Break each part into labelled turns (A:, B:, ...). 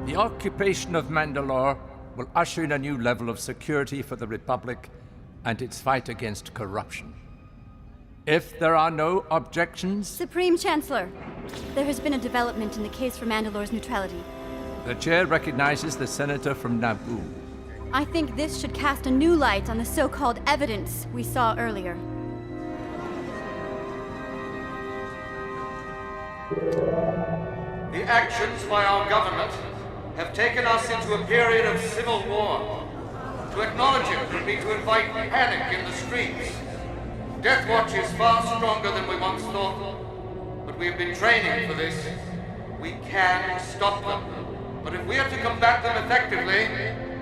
A: The occupation of Mandalore will usher in a new level of security for the Republic and its fight against corruption. If there are no objections...
B: Supreme Chancellor, there has been a development in the case for Mandalore's neutrality.
A: The chair recognizes the senator from Naboo.
B: I think this should cast a new light on the so-called evidence we saw earlier.
C: The actions by our government have taken us into a period of civil war. To acknowledge it would be to invite panic in the streets. Death Watch is far stronger than we once thought, but we have been training for this. We can stop them. But if we are to combat them effectively,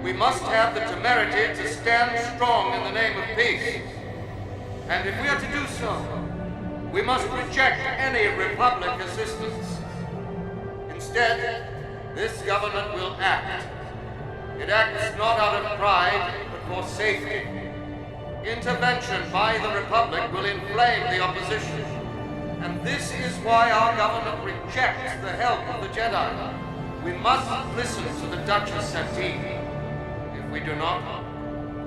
C: we must have the temerity to stand strong in the name of peace. And if we are to do so, we must reject any Republic assistance. Instead, this government will act. It acts not out of pride, but for safety. Intervention by the Republic will inflame the opposition. And this is why our government rejects the help of the Jedi. We must listen to the Duchess Satine. If we do not,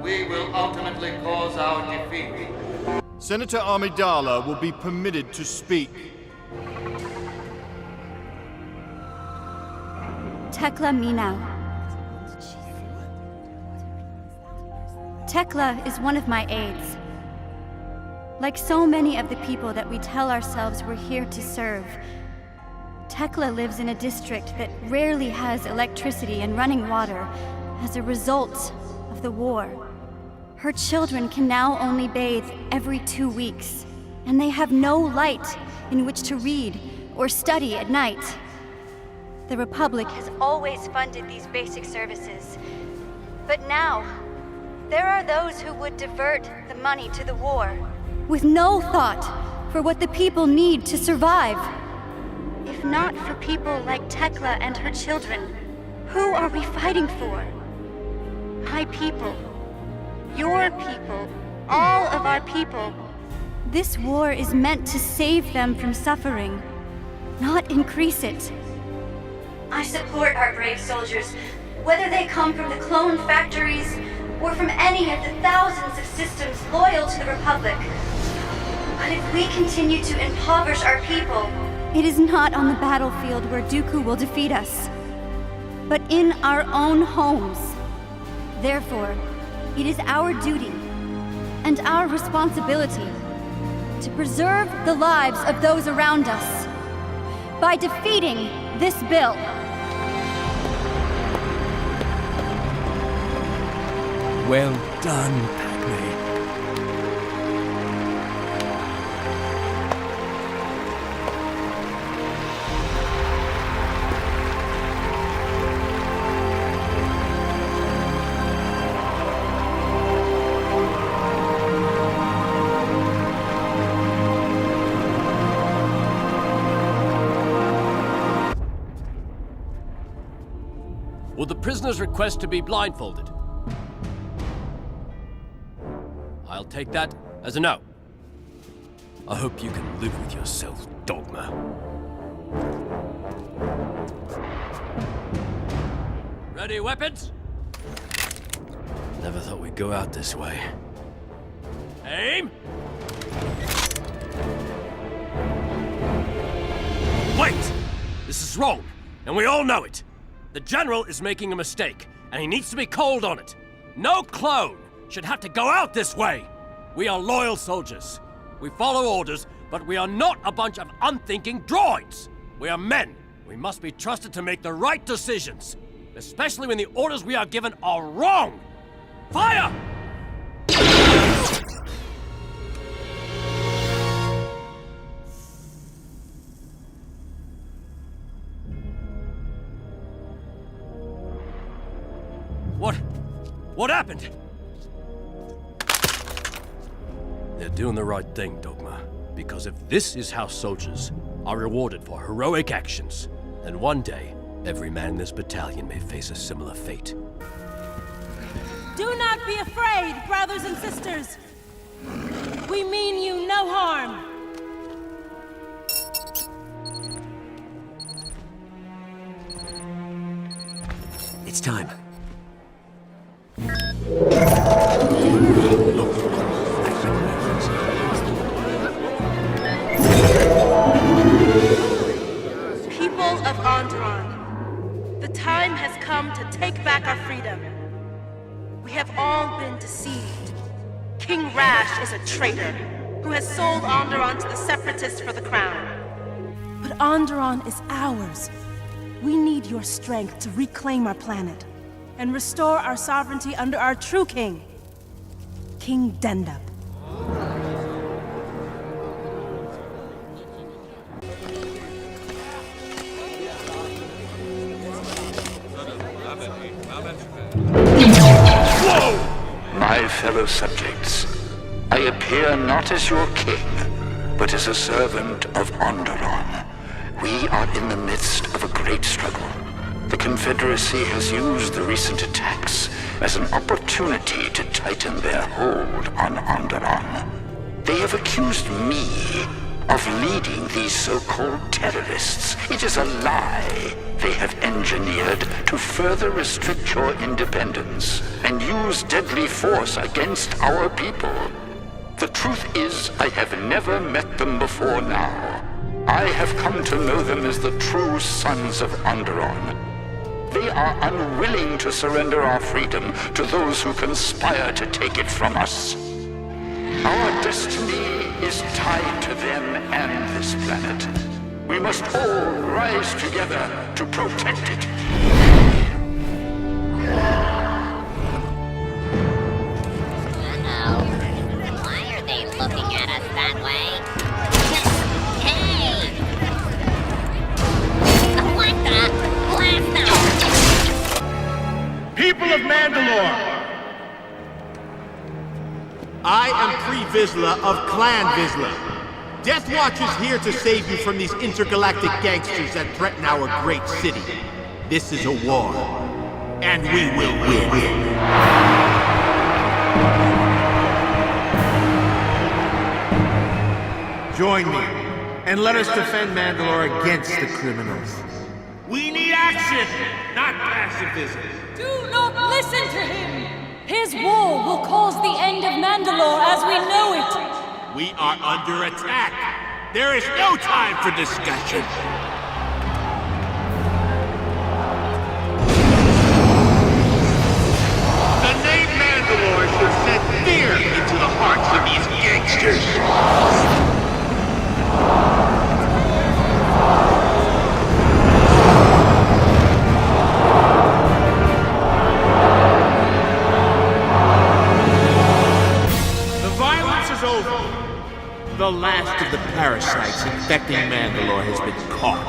C: we will ultimately cause our defeat.
D: Senator Amidala will be permitted to speak.
B: Tekla Minau. Tekla is one of my aides. Like so many of the people that we tell ourselves we're here to serve, Tekla lives in a district that rarely has electricity and running water as a result of the war. Her children can now only bathe every 2 weeks, and they have no light in which to read or study at night. The Republic has always funded these basic services, but now there are those who would divert the money to the war, with no thought for what the people need to survive. If not for people like Tekla and her children, who are we fighting for? My people. Your people. All of our people. This war is meant to save them from suffering, not increase it. I support our brave soldiers, whether they come from the clone factories or from any of the thousands of systems loyal to the Republic. But if we continue to impoverish our people, it is not on the battlefield where Dooku will defeat us, but in our own homes. Therefore, it is our duty and our responsibility to preserve the lives of those around us by defeating this bill.
E: Well done, Padme.
F: Will the prisoner's request to be blindfolded? I'll take that as a no. I hope you can live with yourself, Dogma. Ready, weapons? Never thought we'd go out this way. Aim! Wait! This is wrong, and we all know it. The General is making a mistake, and he needs to be called on it. No clone should have to go out this way! We are loyal soldiers. We follow orders, but we are not a bunch of unthinking droids! We are men. We must be trusted to make the right decisions, especially when the orders we are given are wrong! Fire! What happened? They're doing the right thing, Dogma. Because if this is how soldiers are rewarded for heroic actions, then one day, every man in this battalion may face a similar fate.
G: Do not be afraid, brothers and sisters! We mean you no harm!
E: It's time.
G: People of Onderon, the time has come to take back our freedom. We have all been deceived. King Rash is a traitor who has sold Onderon to the Separatists for the crown. But Onderon is ours. We need your strength to reclaim our planet and restore our sovereignty under our true king, King Dendop.
H: My fellow subjects, I appear not as your king, but as a servant of Onderon. We are in the midst of a great struggle. The Confederacy has used the recent attacks as an opportunity to tighten their hold on Onderon. They have accused me of leading these so-called terrorists. It is a lie they have engineered to further restrict your independence and use deadly force against our people. The truth is, I have never met them before now. I have come to know them as the true sons of Onderon. They are unwilling to surrender our freedom to those who conspire to take it from us. Our destiny is tied to them and this planet. We must all rise together to protect it.
I: Uh-oh. Why are they looking at us that way? Hey! What the? Blast them!
J: People of Mandalore! I am Vizsla of Clan Vizsla. Death Watch is here to save you from these intergalactic gangsters that threaten our great city. This is a war, and we will win. Join me, and let us defend Mandalore against the criminals. We need action, not pacifism.
G: Do not listen to him! His war will cause the end of Mandalore as we know it!
J: We are under attack! There is no time for discussion! The name Mandalore should set fear into the hearts of these gangsters! The last of the parasites infecting Mandalore has been caught.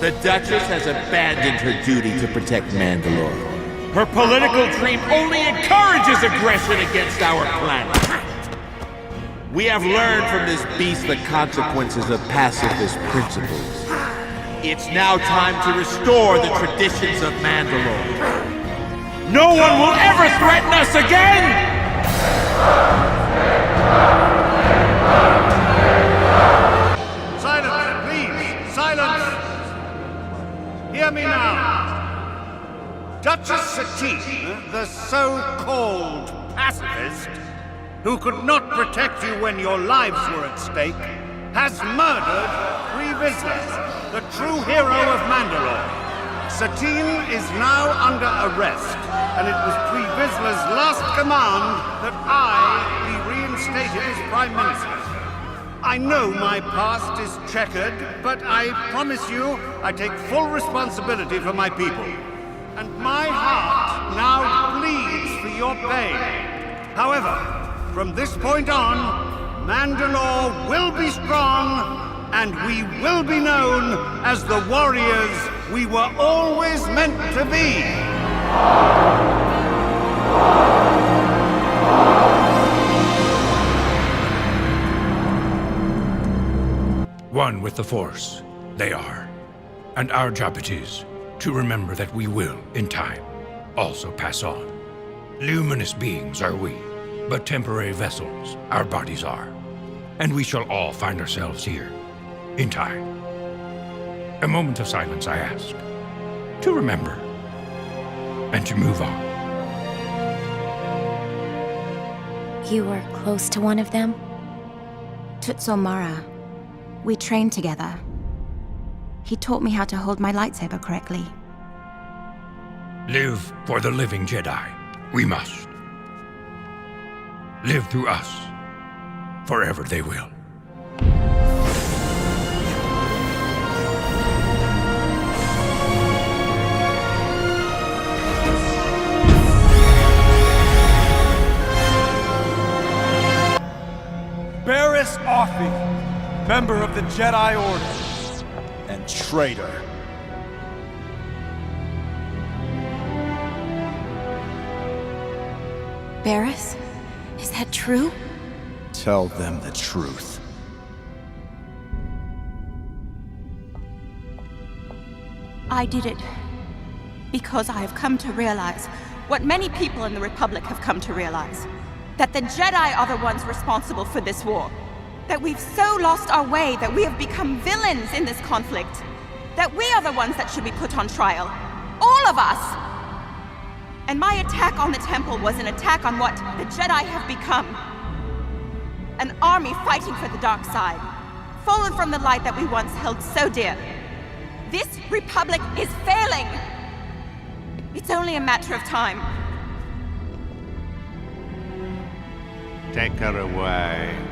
J: The Duchess has abandoned her duty to protect Mandalore. Her political dream only encourages aggression against our planet. We have learned from this beast the consequences of pacifist principles. It's now time to restore the traditions of Mandalore. No one will ever threaten us again!
D: Silence, please! Silence! Hear me now. Duchess Satine, the so-called pacifist, who could not protect you when your lives were at stake, has murdered Vizsla, the true hero of Mandalore. Satine is now under arrest, and it was Vizsla's last command that I be reinstated as Prime Minister. I know my past is checkered, but I promise you I take full responsibility for my people. And my heart now bleeds for your pain. However, from this point on, Mandalore will be strong, and we will be known as the warriors we were always meant to be.
K: One with the Force, they are. And our job it is to remember that we will, in time, also pass on. Luminous beings are we, but temporary vessels our bodies are. And we shall all find ourselves here, in time. A moment of silence, I ask, to remember. and to move on.
L: You were close to one of them? Tutsomara. We trained together. He taught me how to hold my lightsaber correctly.
K: Live for the living Jedi. We must. Live through us. Forever they will.
M: Barriss Offee, member of the Jedi Order. And traitor.
L: Barriss? Is that true?
M: Tell them the truth.
G: I did it because I have come to realize what many people in the Republic have come to realize. That the Jedi are the ones responsible for this war. That we've so lost our way that we have become villains in this conflict. That we are the ones that should be put on trial. All of us! And my attack on the temple was an attack on what the Jedi have become. An army fighting for the dark side. Fallen from the light that we once held so dear. This Republic is failing! It's only a matter of time.
D: Take her away.